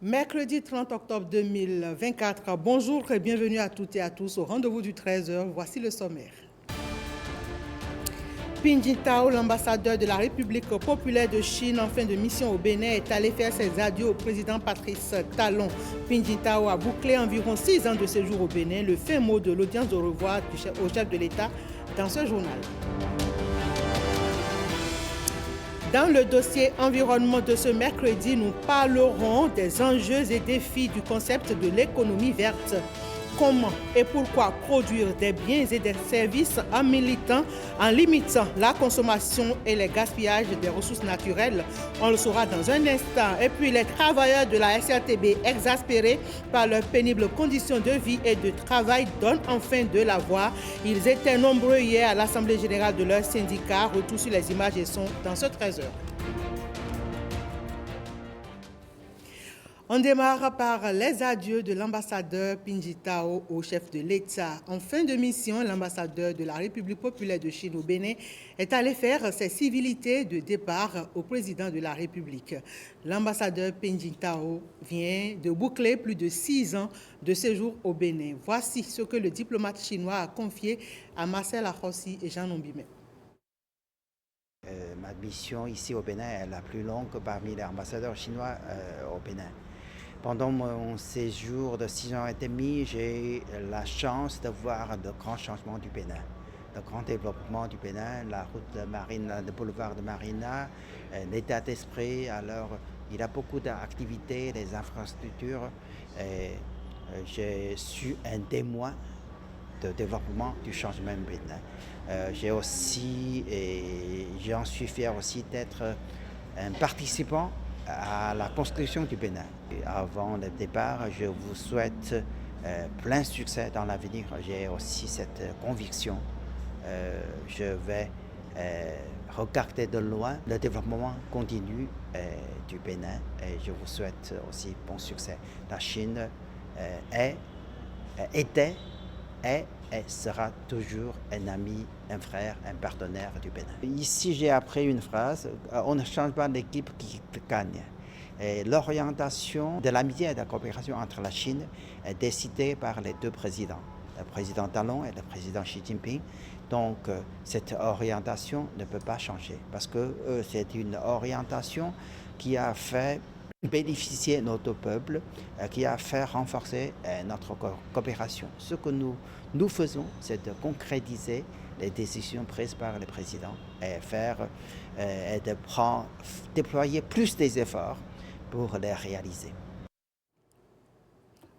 Mercredi 30 octobre 2024, bonjour et bienvenue à toutes et à tous au rendez-vous du 13h. Voici le sommaire. Ping Jintao, l'ambassadeur de la République populaire de Chine en fin de mission au Bénin, est allé faire ses adieux au président Patrice Talon. Ping Jintao a bouclé environ 6 ans de séjour au Bénin, le fin mot de l'audience de revoir au chef de l'État dans ce journal. Dans le dossier environnement de ce mercredi, nous parlerons des enjeux et défis du concept de l'économie verte. Comment et pourquoi produire des biens et des services en limitant la consommation et les gaspillages des ressources naturelles. On le saura dans un instant. Et puis les travailleurs de la SRTB exaspérés par leurs pénibles conditions de vie et de travail donnent enfin de la voix. Ils étaient nombreux hier à l'Assemblée générale de leur syndicat. Retour sur les images et sons dans ce 13h. On démarre par les adieux de l'ambassadeur Ping Jintao au chef de l'État. En fin de mission, l'ambassadeur de la République populaire de Chine au Bénin est allé faire ses civilités de départ au président de la République. L'ambassadeur Ping Jintao vient de boucler plus de 6 ans de séjour au Bénin. Voici ce que le diplomate chinois a confié à Marcel Akhossi et Jean Lombimé. Ma mission ici au Bénin est la plus longue parmi les ambassadeurs chinois au Bénin. Pendant mon séjour de 6 ans et demi, j'ai eu la chance de voir de grands changements du Bénin, de grands développements du Bénin, la route de Marina, le boulevard de Marina, l'état d'esprit. Alors, il y a beaucoup d'activités, des infrastructures. Je suis un témoin de développement du changement Bénin. J'en suis fier aussi d'être un participant à la construction du Bénin. Et avant le départ, je vous souhaite plein succès dans l'avenir. J'ai aussi cette conviction. Je vais regarder de loin le développement continu du Bénin et je vous souhaite aussi bon succès. La Chine était et sera toujours un ami, un frère, un partenaire du Bénin. Ici, j'ai appris une phrase, on ne change pas l'équipe qui gagne. L'orientation de l'amitié et de la coopération entre la Chine est décidée par les deux présidents, le président Talon et le président Xi Jinping. Donc, cette orientation ne peut pas changer parce que c'est une orientation qui a fait bénéficier notre peuple, qui a fait renforcer notre coopération. Ce que nous faisons, c'est de concrétiser les décisions prises par le président et déployer plus des efforts pour les réaliser.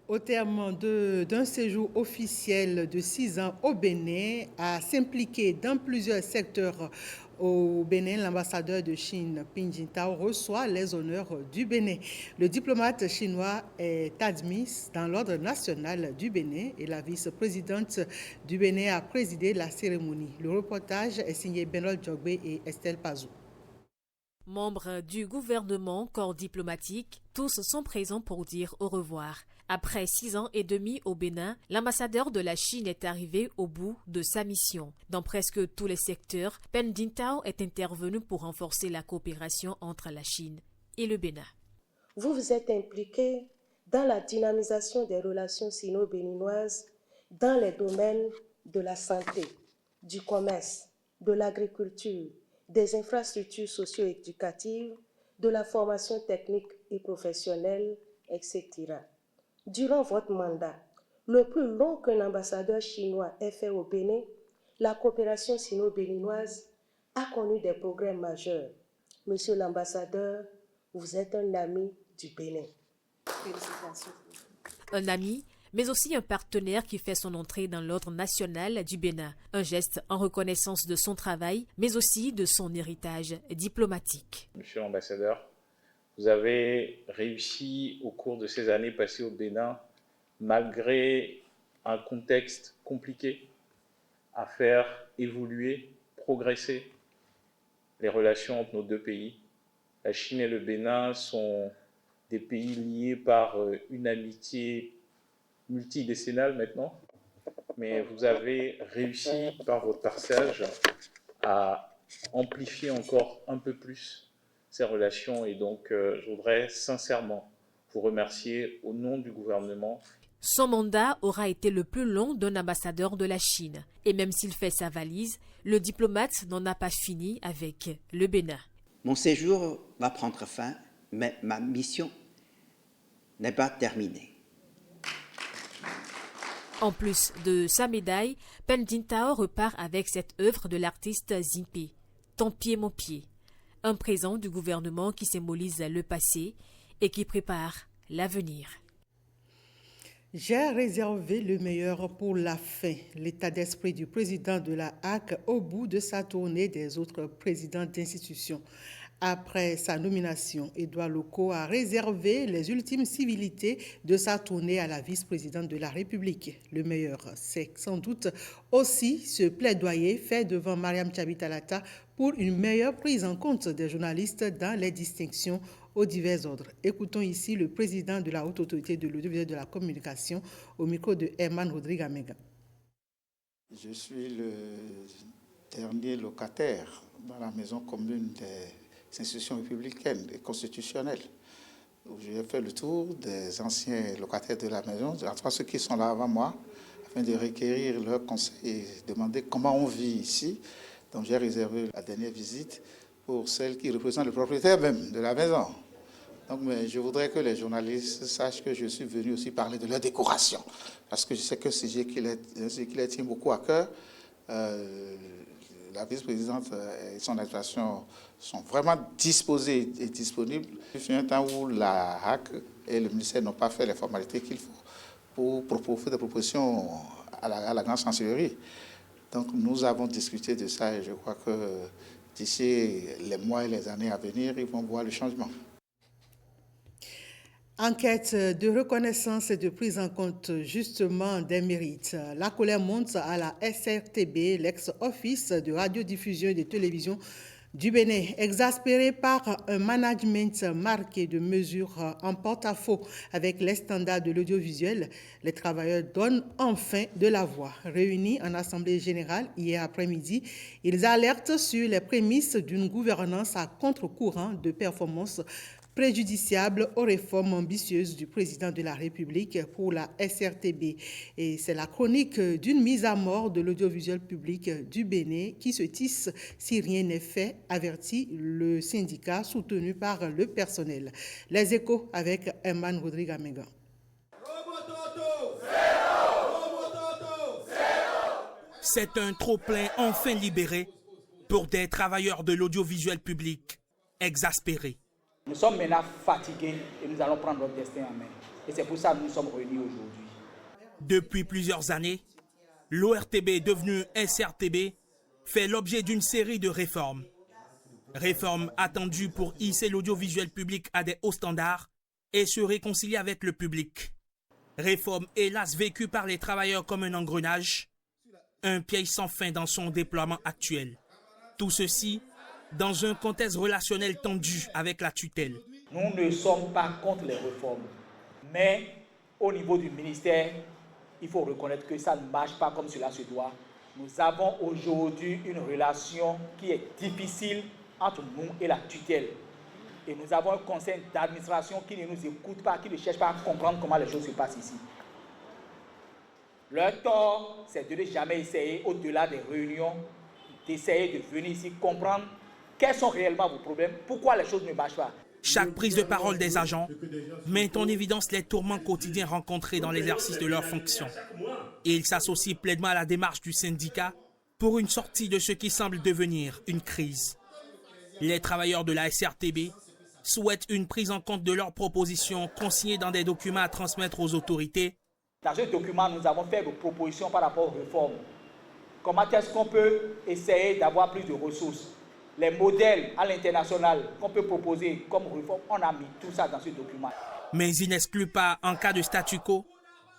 Au terme d'un séjour officiel de 6 ans au Bénin, à s'impliquer dans plusieurs secteurs au Bénin, l'ambassadeur de Chine, Ping Jintao, reçoit les honneurs du Bénin. Le diplomate chinois est admis dans l'ordre national du Bénin et la vice-présidente du Bénin a présidé la cérémonie. Le reportage est signé Benol Djogbe et Estelle Pazou. Membres du gouvernement, corps diplomatique, tous sont présents pour dire au revoir. Après 6 ans et demi au Bénin, l'ambassadeur de la Chine est arrivé au bout de sa mission. Dans presque tous les secteurs, Ping Jintao est intervenu pour renforcer la coopération entre la Chine et le Bénin. Vous vous êtes impliqué dans la dynamisation des relations sino-béninoises dans les domaines de la santé, du commerce, de l'agriculture, des infrastructures socio-éducatives, de la formation technique et professionnelle, etc. Durant votre mandat, le plus long qu'un ambassadeur chinois ait fait au Bénin, la coopération sino-béninoise a connu des progrès majeurs. Monsieur l'ambassadeur, vous êtes un ami du Bénin. Félicitations. Un ami, mais aussi un partenaire qui fait son entrée dans l'ordre national du Bénin. Un geste en reconnaissance de son travail, mais aussi de son héritage diplomatique. Monsieur l'ambassadeur, vous avez réussi au cours de ces années passées au Bénin, malgré un contexte compliqué, à faire évoluer, progresser les relations entre nos deux pays. La Chine et le Bénin sont des pays liés par une amitié multidécennale maintenant, mais vous avez réussi par votre passage à amplifier encore un peu plus ces relations et donc je voudrais sincèrement vous remercier au nom du gouvernement. Son mandat aura été le plus long d'un ambassadeur de la Chine. Et même s'il fait sa valise, le diplomate n'en a pas fini avec le Bénin. Mon séjour va prendre fin, mais ma mission n'est pas terminée. En plus de sa médaille, Pen Jintao repart avec cette œuvre de l'artiste Zimpi, Ton pied, mon pied. Un présent du gouvernement qui symbolise le passé et qui prépare l'avenir. J'ai réservé le meilleur pour la fin. L'état d'esprit du président de la HAC au bout de sa tournée des autres présidents d'institutions. Après sa nomination, Édouard Loko a réservé les ultimes civilités de sa tournée à la vice-présidente de la République. Le meilleur, c'est sans doute aussi ce plaidoyer fait devant Mariam Tchabi-Talata pour une meilleure prise en compte des journalistes dans les distinctions aux divers ordres. Écoutons ici le président de la Haute Autorité de l'Audiovisuel de la Communication au micro de Herman Rodrigue Amega. Je suis le dernier locataire dans la maison commune des institutions républicaines et constitutionnelles. J'ai fait le tour des anciens locataires de la maison, en tout cas ceux qui sont là avant moi, afin de requérir leurs conseils et demander comment on vit ici. Donc j'ai réservé la dernière visite pour celles qui représentent le propriétaire même de la maison. Donc, mais je voudrais que les journalistes sachent que je suis venu aussi parler de leur décoration, parce que je sais que c'est ce qui les tient beaucoup à cœur. La vice-présidente et son administration sont vraiment disposés et disponibles. Il fut un temps où la HAC et le ministère n'ont pas fait les formalités qu'il faut pour faire des propositions à la grande chancellerie. Donc nous avons discuté de ça et je crois que d'ici les mois et les années à venir, ils vont voir le changement. Enquête de reconnaissance et de prise en compte justement des mérites. La colère monte à la SRTB, l'ex-office de radiodiffusion et de télévision du Bénin, exaspéré par un management marqué de mesures en porte-à-faux avec les standards de l'audiovisuel. Les travailleurs donnent enfin de la voix. Réunis en Assemblée générale hier après-midi, ils alertent sur les prémices d'une gouvernance à contre-courant de performance préjudiciable aux réformes ambitieuses du président de la République pour la SRTB. Et c'est la chronique d'une mise à mort de l'audiovisuel public du Bénin qui se tisse si rien n'est fait, avertit le syndicat soutenu par le personnel. Les Échos avec Herman Rodrigue Amega. C'est un trop-plein enfin libéré pour des travailleurs de l'audiovisuel public exaspérés. Nous sommes maintenant fatigués et nous allons prendre notre destin en main. Et c'est pour ça que nous sommes réunis aujourd'hui. Depuis plusieurs années, l'ORTB, devenue SRTB, fait l'objet d'une série de réformes. Réformes attendues pour hisser l'audiovisuel public à des hauts standards et se réconcilier avec le public. Réformes hélas vécues par les travailleurs comme un engrenage, un piège sans fin dans son déploiement actuel. Tout ceci dans un contexte relationnel tendu avec la tutelle. Nous ne sommes pas contre les réformes, mais au niveau du ministère, il faut reconnaître que ça ne marche pas comme cela se doit. Nous avons aujourd'hui une relation qui est difficile entre nous et la tutelle. Et nous avons un conseil d'administration qui ne nous écoute pas, qui ne cherche pas à comprendre comment les choses se passent ici. Leur tort, c'est de ne jamais essayer, au-delà des réunions, d'essayer de venir ici comprendre quels sont réellement vos problèmes, pourquoi les choses ne marchent pas. Chaque prise de parole des agents met en évidence les tourments quotidiens rencontrés dans l'exercice de leurs fonctions. Et ils s'associent pleinement à la démarche du syndicat pour une sortie de ce qui semble devenir une crise. Les travailleurs de la SRTB souhaitent une prise en compte de leurs propositions consignées dans des documents à transmettre aux autorités. Dans ce document, nous avons fait des propositions par rapport aux réformes. Comment est-ce qu'on peut essayer d'avoir plus de ressources? Les modèles à l'international qu'on peut proposer comme réforme, on a mis tout ça dans ce document. Mais il n'exclut pas, en cas de statu quo,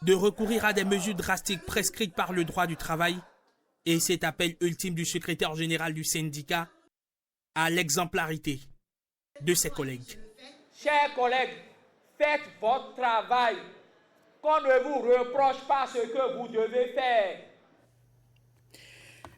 de recourir à des mesures drastiques prescrites par le droit du travail. Et cet appel ultime du secrétaire général du syndicat à l'exemplarité de ses collègues. Chers collègues, faites votre travail. Qu'on ne vous reproche pas ce que vous devez faire.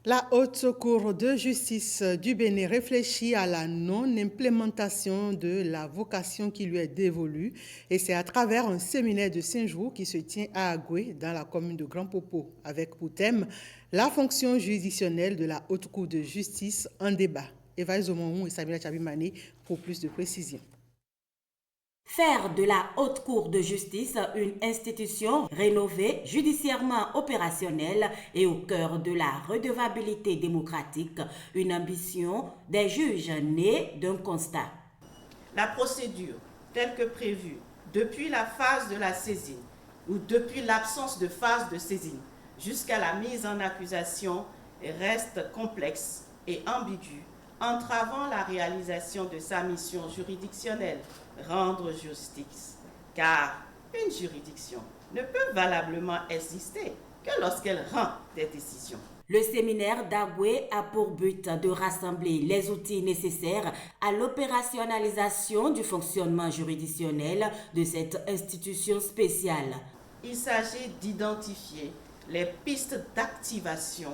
La Haute Cour de justice du Bénin réfléchit à la non-implémentation de la vocation qui lui est dévolue et c'est à travers un séminaire de 5 jours qui se tient à Agoué dans la commune de Grand Popo avec pour thème la fonction juridictionnelle de la Haute Cour de justice en débat. Eva Zomonou et Samira Chabimane pour plus de précisions. Faire de la Haute Cour de justice une institution rénovée, judiciairement opérationnelle et au cœur de la redevabilité démocratique, une ambition des juges née d'un constat. La procédure, telle que prévue depuis la phase de la saisine ou depuis l'absence de phase de saisine jusqu'à la mise en accusation, reste complexe et ambiguë, entravant la réalisation de sa mission juridictionnelle, rendre justice. Car une juridiction ne peut valablement exister que lorsqu'elle rend des décisions. Le séminaire d'Agoué a pour but de rassembler les outils nécessaires à l'opérationnalisation du fonctionnement juridictionnel de cette institution spéciale. Il s'agit d'identifier les pistes d'activation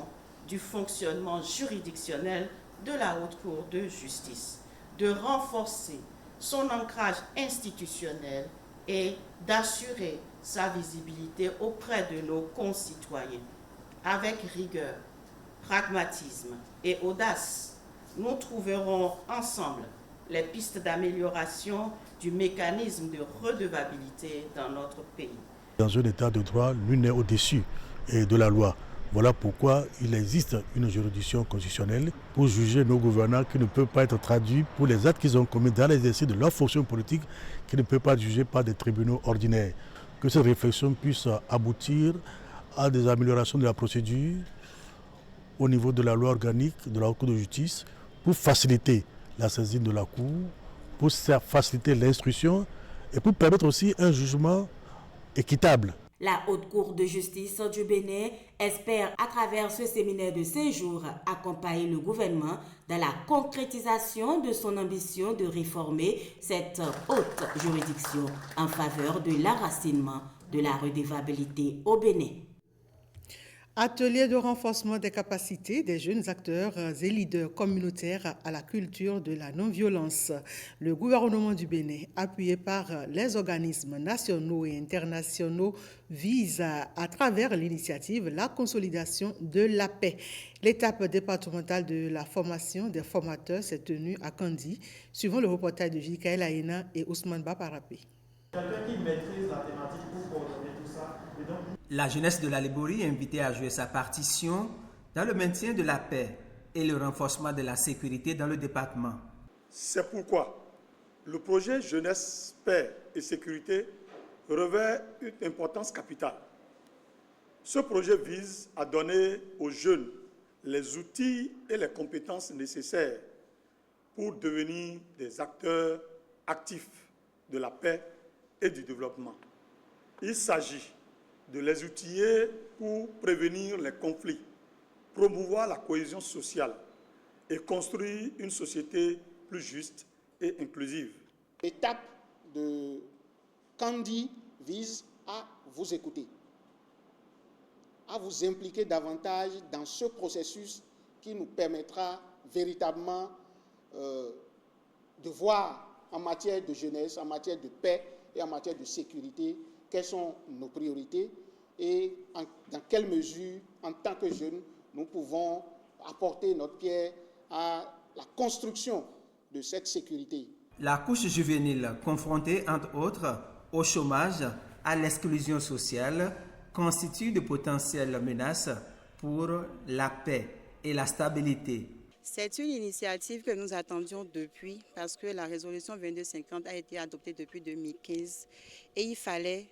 du fonctionnement juridictionnel de la Haute Cour de justice, de renforcer son ancrage institutionnel et d'assurer sa visibilité auprès de nos concitoyens. Avec rigueur, pragmatisme et audace, nous trouverons ensemble les pistes d'amélioration du mécanisme de redevabilité dans notre pays. Dans un état de droit, nul n'est au-dessus de la loi. Voilà pourquoi il existe une juridiction constitutionnelle pour juger nos gouvernants qui ne peuvent pas être traduits pour les actes qu'ils ont commis dans l'exercice de leur fonction politique, qui ne peuvent pas être jugés par des tribunaux ordinaires. Que cette réflexion puisse aboutir à des améliorations de la procédure au niveau de la loi organique de la Haute Cour de justice pour faciliter la saisine de la Cour, pour faciliter l'instruction et pour permettre aussi un jugement équitable. La Haute Cour de justice du Bénin espère à travers ce séminaire de 5 jours accompagner le gouvernement dans la concrétisation de son ambition de réformer cette haute juridiction en faveur de l'enracinement de la redevabilité au Bénin. Atelier de renforcement des capacités des jeunes acteurs et leaders communautaires à la culture de la non-violence. Le gouvernement du Bénin, appuyé par les organismes nationaux et internationaux, vise à travers l'initiative la consolidation de la paix. L'étape départementale de la formation des formateurs s'est tenue à Kandi, suivant le reportage de Jikaël Aïna et Ousmane Baparapé. Quelqu'un qui maîtrise la thématique pour coordonner tout ça. La jeunesse de la Liborie est invitée à jouer sa partition dans le maintien de la paix et le renforcement de la sécurité dans le département. C'est pourquoi le projet Jeunesse, Paix et Sécurité revêt une importance capitale. Ce projet vise à donner aux jeunes les outils et les compétences nécessaires pour devenir des acteurs actifs de la paix et du développement. Il s'agit de les outiller pour prévenir les conflits, promouvoir la cohésion sociale et construire une société plus juste et inclusive. L'étape de Kandi vise à vous écouter, à vous impliquer davantage dans ce processus qui nous permettra véritablement de voir en matière de jeunesse, en matière de paix et en matière de sécurité, quelles sont nos priorités et dans quelle mesure, en tant que jeunes, nous pouvons apporter notre pierre à la construction de cette sécurité. La couche juvénile, confrontée entre autres au chômage, à l'exclusion sociale, constitue de potentielles menaces pour la paix et la stabilité. C'est une initiative que nous attendions depuis parce que la résolution 2250 a été adoptée depuis 2015 et il fallait,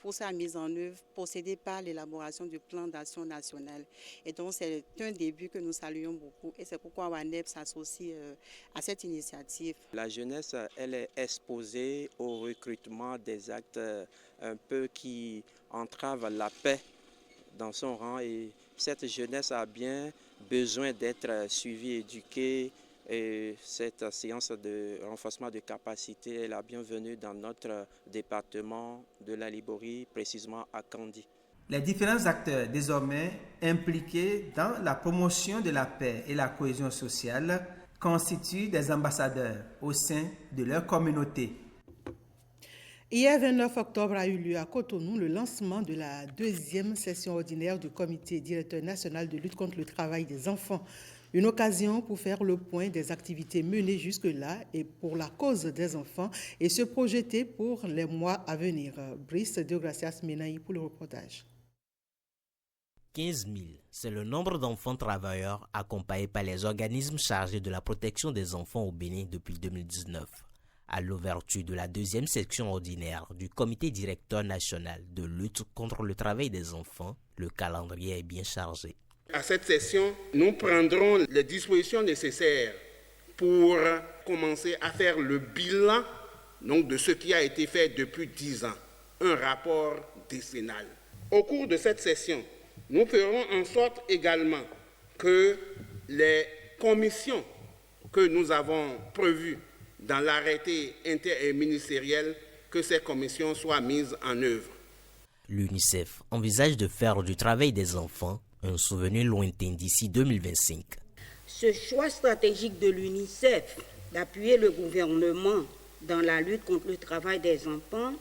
pour sa mise en œuvre, procéder par l'élaboration du plan d'action national. Et donc c'est un début que nous saluons beaucoup et c'est pourquoi WANEP s'associe à cette initiative. La jeunesse, elle est exposée au recrutement des actes un peu qui entravent la paix dans son rang et cette jeunesse a bien besoin d'être suivie, éduquée et cette séance de renforcement de capacité est la bienvenue dans notre département de la Liborie, précisément à Kandi. Les différents acteurs désormais impliqués dans la promotion de la paix et la cohésion sociale constituent des ambassadeurs au sein de leur communauté. Hier 29 octobre a eu lieu à Cotonou le lancement de la deuxième session ordinaire du comité directeur national de lutte contre le travail des enfants. Une occasion pour faire le point des activités menées jusque-là et pour la cause des enfants et se projeter pour les mois à venir. Brice Deogracias Menaï pour le reportage. 15 000, c'est le nombre d'enfants travailleurs accompagnés par les organismes chargés de la protection des enfants au Bénin depuis 2019. À l'ouverture de la deuxième section ordinaire du comité directeur national de lutte contre le travail des enfants, le calendrier est bien chargé. À cette session, nous prendrons les dispositions nécessaires pour commencer à faire le bilan de ce qui a été fait depuis 10 ans, un rapport décennal. Au cours de cette session, nous ferons en sorte également que les commissions que nous avons prévues dans l'arrêté interministériel, que ces commissions soient mises en œuvre. L'UNICEF envisage de faire du travail des enfants un souvenir lointain d'ici 2025. Ce choix stratégique de l'UNICEF d'appuyer le gouvernement dans la lutte contre le travail des enfants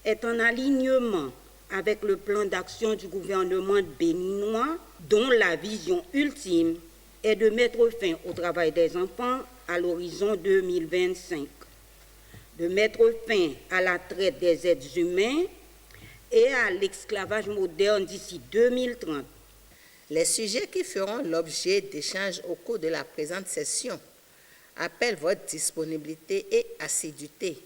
est en alignement avec le plan d'action du gouvernement béninois, dont la vision ultime est de mettre fin au travail des enfants à l'horizon 2025, de mettre fin à la traite des êtres humains et à l'esclavage moderne d'ici 2030. Les sujets qui feront l'objet d'échanges au cours de la présente session appellent votre disponibilité et assiduité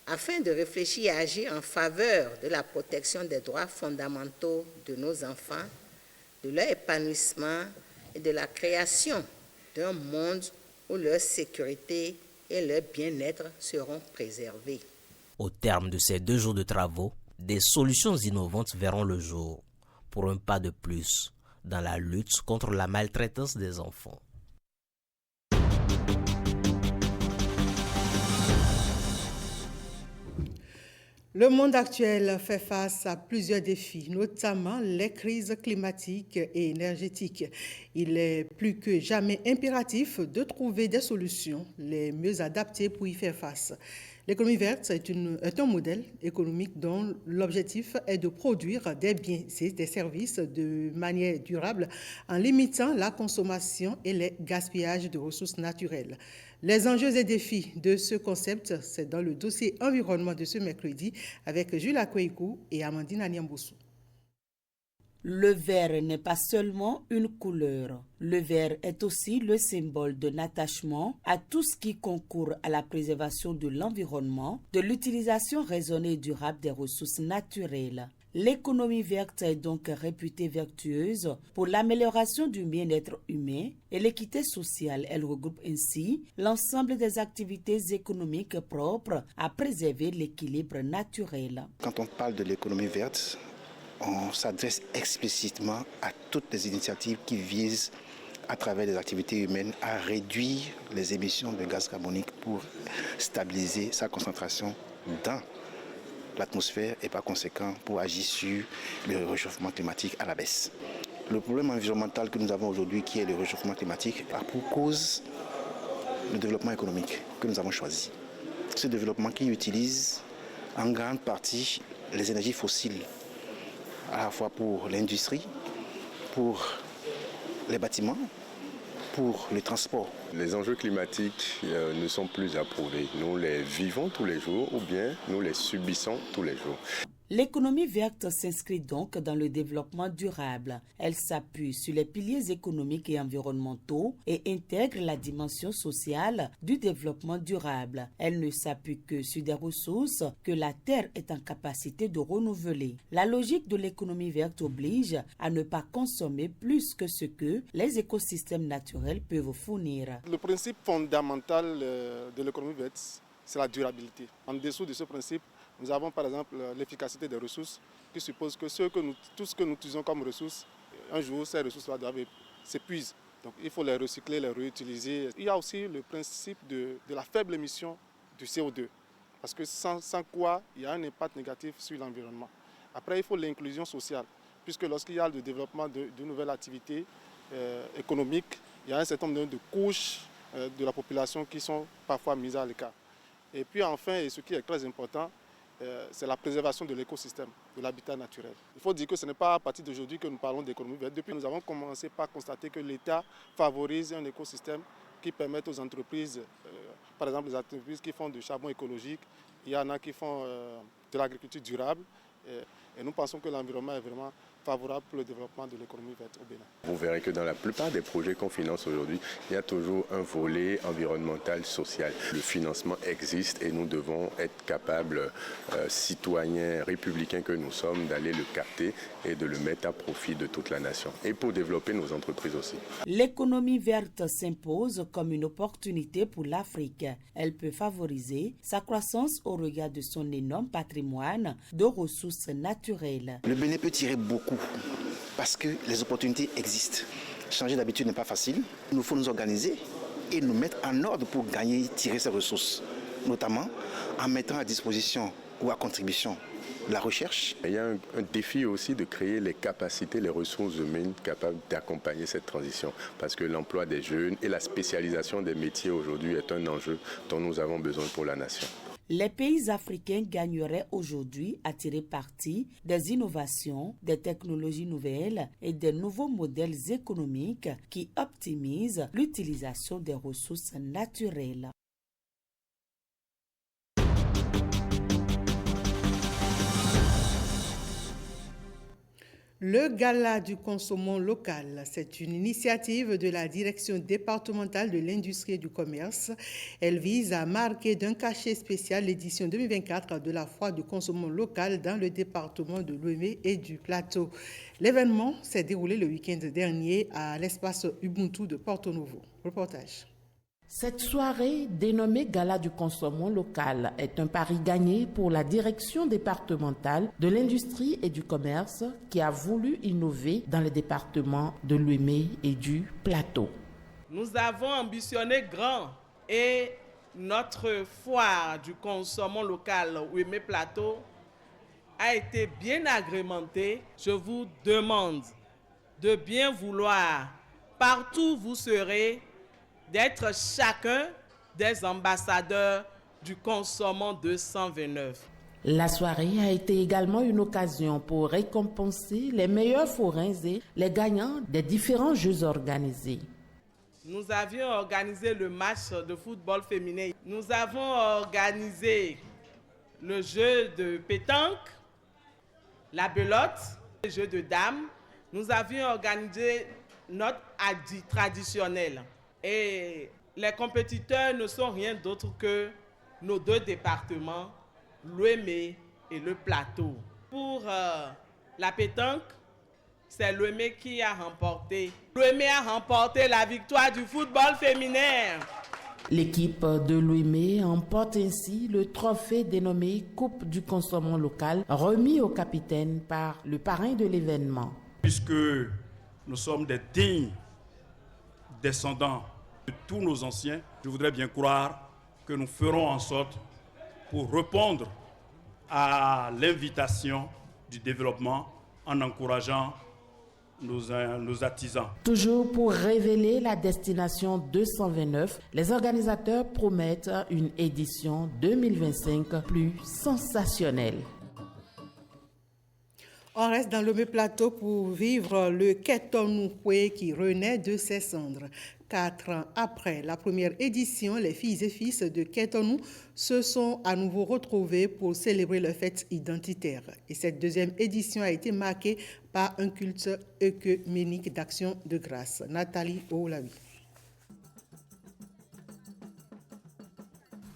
afin de réfléchir et agir en faveur de la protection des droits fondamentaux de nos enfants, de leur épanouissement et de la création d'un monde où leur sécurité et leur bien-être seront préservés. Au terme de ces 2 jours de travaux, des solutions innovantes verront le jour pour un pas de plus dans la lutte contre la maltraitance des enfants. Le monde actuel fait face à plusieurs défis, notamment les crises climatiques et énergétiques. Il est plus que jamais impératif de trouver des solutions les mieux adaptées pour y faire face. L'économie verte est un modèle économique dont l'objectif est de produire des biens et des services de manière durable en limitant la consommation et les gaspillages de ressources naturelles. Les enjeux et défis de ce concept, c'est dans le dossier environnement de ce mercredi avec Jules Akweikou et Amandine Anyamboussou. Le vert n'est pas seulement une couleur. Le vert est aussi le symbole d'un attachement à tout ce qui concourt à la préservation de l'environnement, de l'utilisation raisonnée et durable des ressources naturelles. L'économie verte est donc réputée vertueuse pour l'amélioration du bien-être humain et l'équité sociale. Elle regroupe ainsi l'ensemble des activités économiques propres à préserver l'équilibre naturel. Quand on parle de l'économie verte, on s'adresse explicitement à toutes les initiatives qui visent, à travers les activités humaines, à réduire les émissions de gaz carbonique pour stabiliser sa concentration dans l'atmosphère et par conséquent pour agir sur le réchauffement climatique à la baisse. Le problème environnemental que nous avons aujourd'hui, qui est le réchauffement climatique, a pour cause le développement économique que nous avons choisi. Ce développement qui utilise en grande partie les énergies fossiles, à la fois pour l'industrie, pour les bâtiments, pour le transport. Les enjeux climatiques ne sont plus approuvés. Nous les vivons tous les jours ou bien nous les subissons tous les jours. L'économie verte s'inscrit donc dans le développement durable. Elle s'appuie sur les piliers économiques et environnementaux et intègre la dimension sociale du développement durable. Elle ne s'appuie que sur des ressources que la Terre est en capacité de renouveler. La logique de l'économie verte oblige à ne pas consommer plus que ce que les écosystèmes naturels peuvent fournir. Le principe fondamental de l'économie verte, c'est la durabilité. En dessous de ce principe, nous avons par exemple l'efficacité des ressources qui suppose que tout ce que nous utilisons comme ressources, un jour ces ressources-là doivent s'épuiser. Donc il faut les recycler, les réutiliser. Il y a aussi le principe de la faible émission du CO2, parce que sans quoi il y a un impact négatif sur l'environnement. Après, il faut l'inclusion sociale, puisque lorsqu'il y a le développement de nouvelles activités économiques, il y a un certain nombre de couches de la population qui sont parfois mises à l'écart. Et puis enfin, et ce qui est très important, c'est la préservation de l'écosystème, de l'habitat naturel. Il faut dire que ce n'est pas à partir d'aujourd'hui que nous parlons d'économie verte. Depuis, nous avons commencé par constater que l'État favorise un écosystème qui permet aux entreprises, par exemple les entreprises qui font du charbon écologique, il y en a qui font de l'agriculture durable. Et nous pensons que l'environnement est vraiment favorable pour le développement de l'économie verte au Bénin. Vous verrez que dans la plupart des projets qu'on finance aujourd'hui, il y a toujours un volet environnemental, social. Le financement existe et nous devons être capables, citoyens républicains que nous sommes, d'aller le capter et de le mettre à profit de toute la nation. Et pour développer nos entreprises aussi. L'économie verte s'impose comme une opportunité pour l'Afrique. Elle peut favoriser sa croissance au regard de son énorme patrimoine de ressources naturelles. Le Bénin peut tirer beaucoup parce que les opportunités existent. Changer d'habitude n'est pas facile. Il nous faut nous organiser et nous mettre en ordre pour tirer ces ressources, notamment en mettant à disposition ou à contribution la recherche. Il y a un défi aussi de créer les capacités, les ressources humaines capables d'accompagner cette transition, parce que l'emploi des jeunes et la spécialisation des métiers aujourd'hui est un enjeu dont nous avons besoin pour la nation. Les pays africains gagneraient aujourd'hui à tirer parti des innovations, des technologies nouvelles et des nouveaux modèles économiques qui optimisent l'utilisation des ressources naturelles. Le Gala du consommant local, c'est une initiative de la Direction départementale de l'industrie et du commerce. Elle vise à marquer d'un cachet spécial l'édition 2024 de la foire du consommant local dans le département de Lomé et du Plateau. L'événement s'est déroulé le week-end dernier à l'espace Ubuntu de Porto Novo. Reportage. Cette soirée, dénommée Gala du consommant local, est un pari gagné pour la direction départementale de l'industrie et du commerce qui a voulu innover dans les départements de Lomé et du Plateau. Nous avons ambitionné grand et notre foire du consommant local Lomé Plateau a été bien agrémentée. Je vous demande de bien vouloir, partout où vous serez, d'être chacun des ambassadeurs du consommant 229. La soirée a été également une occasion pour récompenser les meilleurs forains et les gagnants des différents jeux organisés. Nous avions organisé le match de football féminin. Nous avons organisé le jeu de pétanque, la belote, le jeu de dames. Nous avions organisé notre adi traditionnel. Et les compétiteurs ne sont rien d'autre que nos deux départements, Lomé et le Plateau. Pour la pétanque, c'est Lomé qui a remporté. Lomé a remporté la victoire du football féminin. L'équipe de Lomé emporte ainsi le trophée dénommé Coupe du consommant local, remis au capitaine par le parrain de l'événement. Puisque nous sommes des dignes descendants de tous nos anciens, je voudrais bien croire que nous ferons en sorte pour répondre à l'invitation du développement en encourageant nos artisans. Toujours pour révéler la destination 229, les organisateurs promettent une édition 2025 plus sensationnelle. On reste dans le Plateau pour vivre le Ketonoukwé qui renaît de ses cendres. 4 ans après la première édition, les filles et fils de Ketonou se sont à nouveau retrouvés pour célébrer leur fête identitaire. Et cette deuxième édition a été marquée par un culte œcuménique d'action de grâce. Nathalie Oulawi.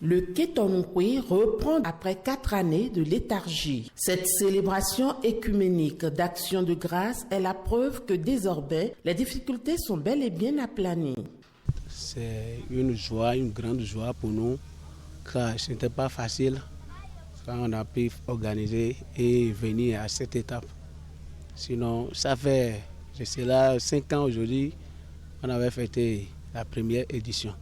Le Ketonoukwé reprend après 4 années de léthargie. Cette célébration écuménique d'action de grâce est la preuve que désormais, les difficultés sont bel et bien aplanies. C'est une joie, une grande joie pour nous, car ce n'était pas facile quand on a pu organiser et venir à cette étape. Sinon, ça fait, je sais là, 5 ans aujourd'hui, on avait fêté la première édition.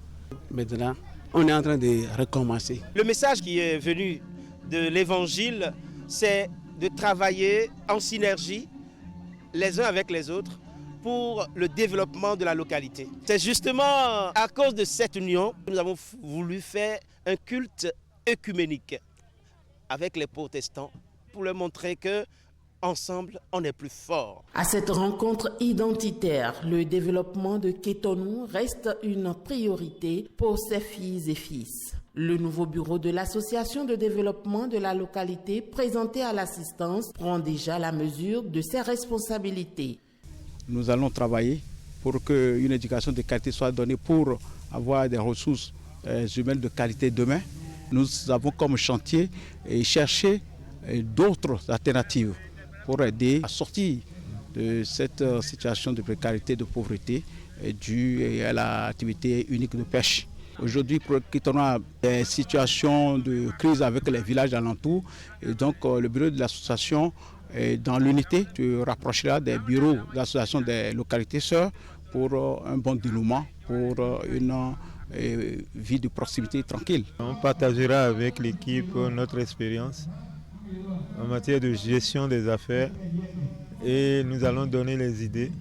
Maintenant, on est en train de recommencer. Le message qui est venu de l'évangile, c'est de travailler en synergie les uns avec les autres pour le développement de la localité. C'est justement à cause de cette union que nous avons voulu faire un culte œcuménique avec les protestants pour leur montrer que ensemble, on est plus fort. À cette rencontre identitaire, le développement de Cotonou reste une priorité pour ses filles et fils. Le nouveau bureau de l'association de développement de la localité présenté à l'assistance prend déjà la mesure de ses responsabilités. Nous allons travailler pour qu'une éducation de qualité soit donnée pour avoir des ressources humaines de qualité demain. Nous avons comme chantier chercher d'autres alternatives pour aider à sortir de cette situation de précarité, de pauvreté due à l'activité unique de pêche. Aujourd'hui, Cotonou a des situations de crise avec les villages alentours et donc le bureau de l'association dans l'unité se rapprochera des bureaux d'association des localités sœurs pour un bon dénouement, pour une vie de proximité tranquille. On partagera avec l'équipe notre expérience en matière de gestion des affaires et nous allons donner les idées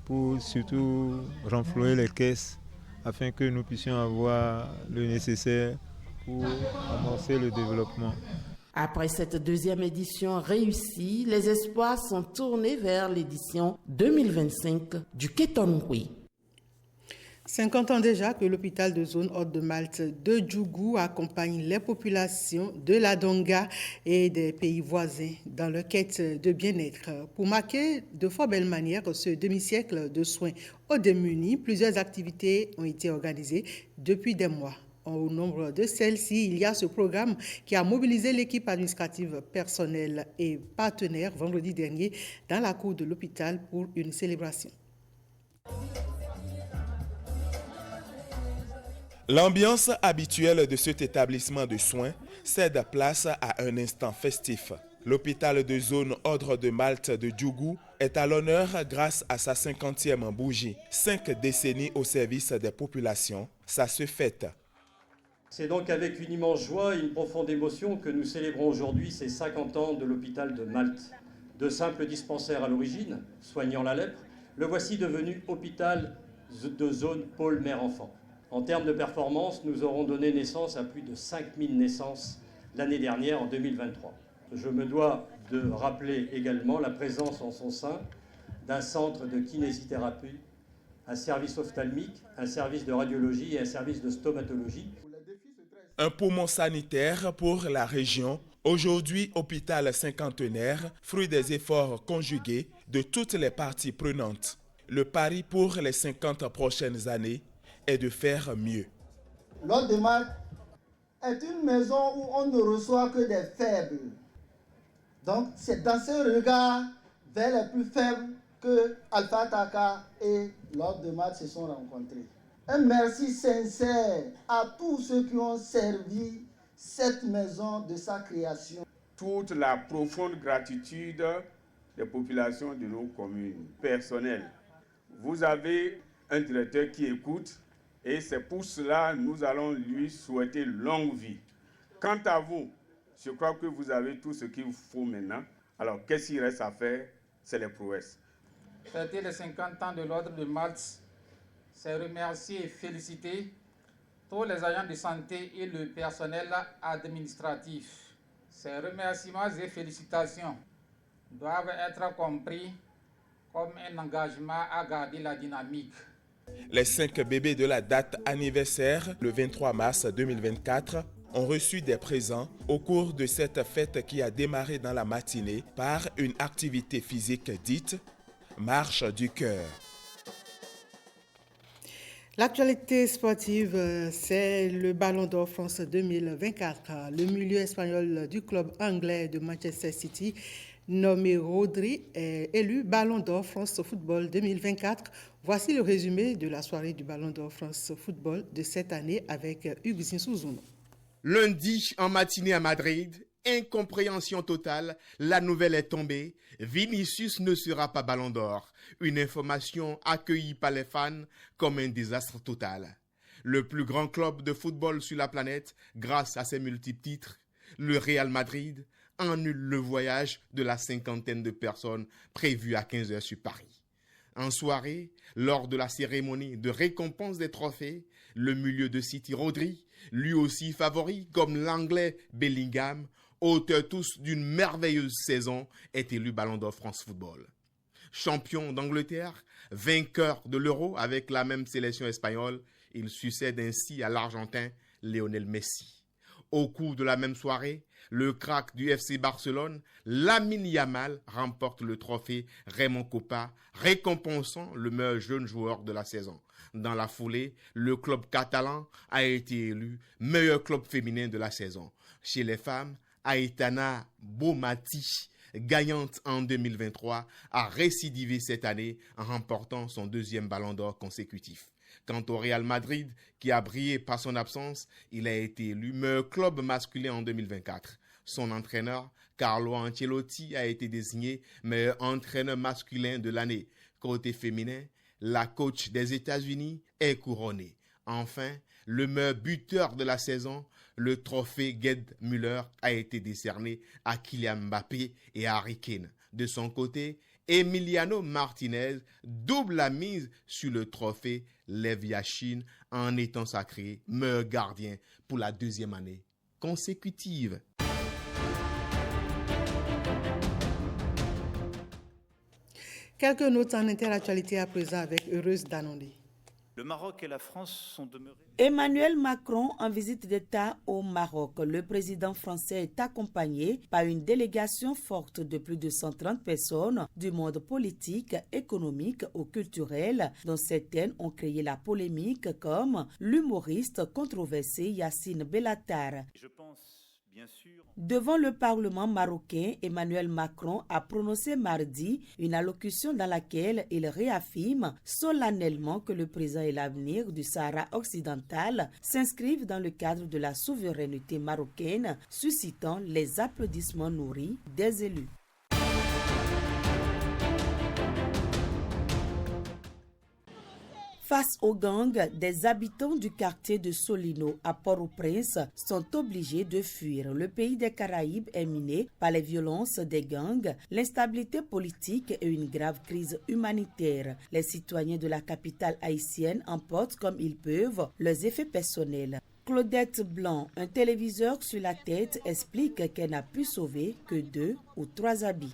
pour surtout renflouer les caisses afin que nous puissions avoir le nécessaire pour amorcer le développement. Après cette deuxième édition réussie, les espoirs sont tournés vers l'édition 2025 du Cotonou. 50 ans déjà que l'hôpital de zone Haute-de-Malte de Djougou accompagne les populations de la Donga et des pays voisins dans leur quête de bien-être. Pour marquer de fort belle manière ce demi-siècle de soins aux démunis, plusieurs activités ont été organisées depuis des mois. Au nombre de celles-ci, il y a ce programme qui a mobilisé l'équipe administrative, personnelle et partenaire vendredi dernier dans la cour de l'hôpital pour une célébration. L'ambiance habituelle de cet établissement de soins cède place à un instant festif. L'hôpital de zone Ordre de Malte de Djougou est à l'honneur grâce à sa 50e bougie. 5 décennies au service des populations, ça se fête. C'est donc avec une immense joie et une profonde émotion que nous célébrons aujourd'hui ces 50 ans de l'hôpital de Malte. De simple dispensaire à l'origine, soignant la lèpre, le voici devenu hôpital de zone pôle mère-enfant. En termes de performance, nous aurons donné naissance à plus de 5000 naissances l'année dernière, en 2023. Je me dois de rappeler également la présence en son sein d'un centre de kinésithérapie, un service ophtalmique, un service de radiologie et un service de stomatologie. Un poumon sanitaire pour la région, aujourd'hui hôpital cinquantenaire, fruit des efforts conjugués de toutes les parties prenantes. Le pari pour les 50 prochaines années est de faire mieux. L'Ordre de Malte est une maison où on ne reçoit que des faibles. Donc c'est dans ce regard vers les plus faibles que Alpha Taka et l'Ordre de Malte se sont rencontrés. Un merci sincère à tous ceux qui ont servi cette maison de sa création. Toute la profonde gratitude des populations de nos communes, personnelles. Vous avez un directeur qui écoute et c'est pour cela que nous allons lui souhaiter longue vie. Quant à vous, je crois que vous avez tout ce qu'il vous faut maintenant. Alors qu'est-ce qu'il reste à faire? C'est les prouesses. Fêter les 50 ans de l'Ordre de Malte, c'est remercier et féliciter tous les agents de santé et le personnel administratif. Ces remerciements et félicitations doivent être compris comme un engagement à garder la dynamique. Les 5 bébés de la date anniversaire, le 23 mars 2024, ont reçu des présents au cours de cette fête qui a démarré dans la matinée par une activité physique dite « Marche du cœur ». L'actualité sportive, c'est le Ballon d'Or France 2024. Le milieu espagnol du club anglais de Manchester City, nommé Rodri, est élu Ballon d'Or France Football 2024. Voici le résumé de la soirée du Ballon d'Or France Football de cette année avec Hugues Zinsouzoun. Lundi, en matinée à Madrid, incompréhension totale, la nouvelle est tombée. Vinicius ne sera pas Ballon d'Or. Une information accueillie par les fans comme un désastre total. Le plus grand club de football sur la planète, grâce à ses multiples titres, le Real Madrid, annule le voyage de la cinquantaine de personnes prévues à 15h sur Paris. En soirée, lors de la cérémonie de récompense des trophées, le milieu de City Rodri, lui aussi favori comme l'anglais Bellingham, auteur tous d'une merveilleuse saison, est élu Ballon d'Or France Football. Champion d'Angleterre, vainqueur de l'Euro avec la même sélection espagnole, il succède ainsi à l'Argentin Lionel Messi. Au cours de la même soirée, le crack du FC Barcelone, Lamine Yamal, remporte le trophée Raymond Kopa, récompensant le meilleur jeune joueur de la saison. Dans la foulée, le club catalan a été élu meilleur club féminin de la saison. Chez les femmes, Aitana Bonmati, gagnante en 2023, a récidivé cette année en remportant son deuxième ballon d'or consécutif. Quant au Real Madrid, qui a brillé par son absence, il a été élu meilleur club masculin en 2024. Son entraîneur, Carlo Ancelotti, a été désigné meilleur entraîneur masculin de l'année. Côté féminin, la coach des États-Unis est couronnée. Enfin, le meilleur buteur de la saison, le trophée Gerd Müller, a été décerné à Kylian Mbappé et à Harry Kane. De son côté, Emiliano Martinez double la mise sur le trophée Lev Yashin en étant sacré meilleur gardien pour la deuxième année consécutive. Quelques notes en interactualité à présent avec Heureuse Danondé. Le Maroc et la France sont demeurés... Emmanuel Macron en visite d'État au Maroc. Le président français est accompagné par une délégation forte de plus de 130 personnes du monde politique, économique ou culturel, dont certaines ont créé la polémique, comme l'humoriste controversé Yassine Bellatar. Je pense... Bien sûr. Devant le Parlement marocain, Emmanuel Macron a prononcé mardi une allocution dans laquelle il réaffirme solennellement que le présent et l'avenir du Sahara occidental s'inscrivent dans le cadre de la souveraineté marocaine, suscitant les applaudissements nourris des élus. Face aux gangs, des habitants du quartier de Solino à Port-au-Prince sont obligés de fuir. Le pays des Caraïbes est miné par les violences des gangs, l'instabilité politique et une grave crise humanitaire. Les citoyens de la capitale haïtienne emportent comme ils peuvent leurs effets personnels. Claudette Blanc, un téléviseur sur la tête, explique qu'elle n'a pu sauver que 2 ou 3 habits.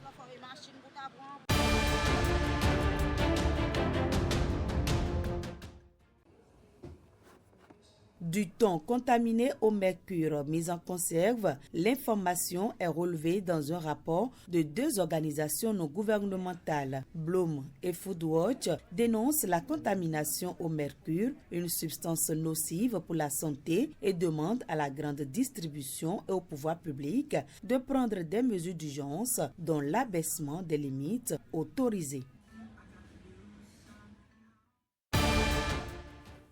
Du thon contaminé au mercure mis en conserve, l'information est relevée dans un rapport de 2 organisations non gouvernementales. Bloom et Foodwatch dénoncent la contamination au mercure, une substance nocive pour la santé, et demandent à la grande distribution et au pouvoir public de prendre des mesures d'urgence, dont l'abaissement des limites autorisées.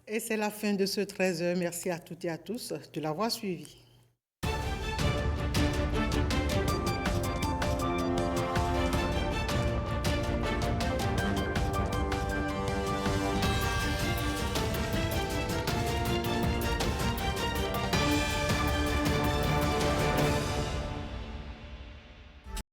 Et c'est la fin de ce 13h. Merci à toutes et à tous de l'avoir suivi.